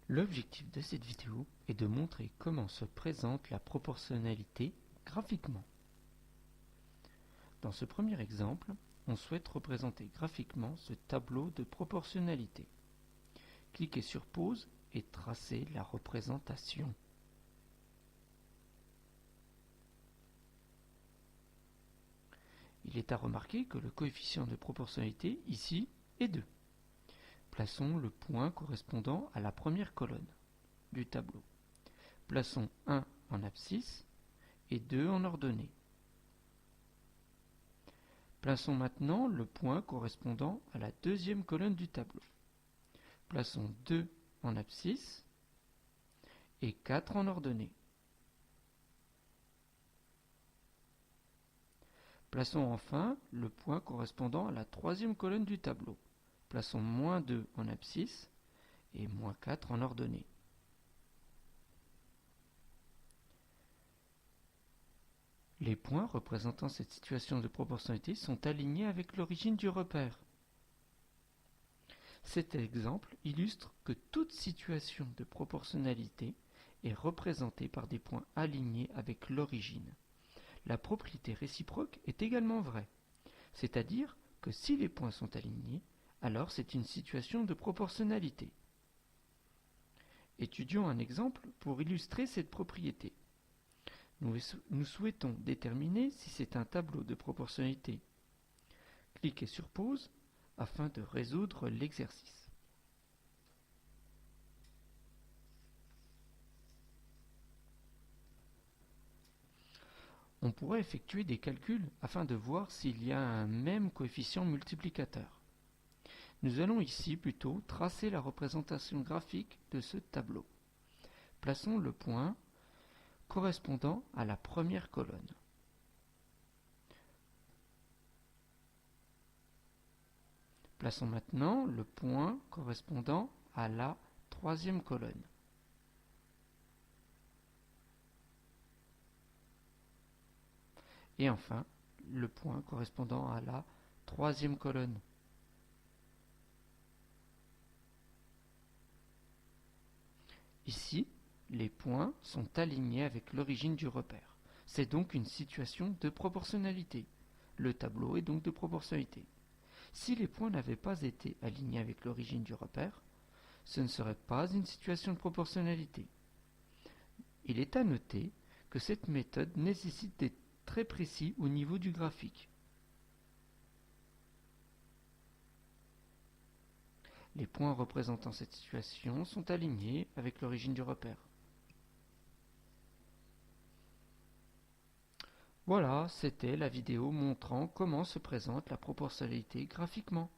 L'objectif de cette vidéo est de montrer comment se présente la proportionnalité graphiquement. Dans ce premier exemple, on souhaite représenter graphiquement ce tableau de proportionnalité. Cliquez sur Pause et tracez la représentation. Il est à remarquer que le coefficient de proportionnalité ici est 2. Plaçons le point correspondant à la première colonne du tableau. Plaçons 1 en abscisse et 2 en ordonnée. Plaçons maintenant le point correspondant à la deuxième colonne du tableau. Plaçons 2 en abscisse et 4 en ordonnée. Plaçons enfin le point correspondant à la troisième colonne du tableau. Plaçons moins 2 en abscisse et moins 4 en ordonnée. Les points représentant cette situation de proportionnalité sont alignés avec l'origine du repère. Cet exemple illustre que toute situation de proportionnalité est représentée par des points alignés avec l'origine. La propriété réciproque est également vraie, c'est-à-dire que si les points sont alignés, alors c'est une situation de proportionnalité. Étudions un exemple pour illustrer cette propriété. Nous souhaitons déterminer si c'est un tableau de proportionnalité. Cliquez sur Pause afin de résoudre l'exercice. On pourrait effectuer des calculs afin de voir s'il y a un même coefficient multiplicateur. Nous allons ici plutôt tracer la représentation graphique de ce tableau. Plaçons le point correspondant à la première colonne. Plaçons maintenant le point correspondant à la troisième colonne. Et enfin, le point correspondant à la troisième colonne. Ici, les points sont alignés avec l'origine du repère. C'est donc une situation de proportionnalité. Le tableau est donc de proportionnalité. Si les points n'avaient pas été alignés avec l'origine du repère, ce ne serait pas une situation de proportionnalité. Il est à noter que cette méthode nécessite d'être très précis au niveau du graphique. Les points représentant cette situation sont alignés avec l'origine du repère. Voilà, c'était la vidéo montrant comment se présente la proportionnalité graphiquement.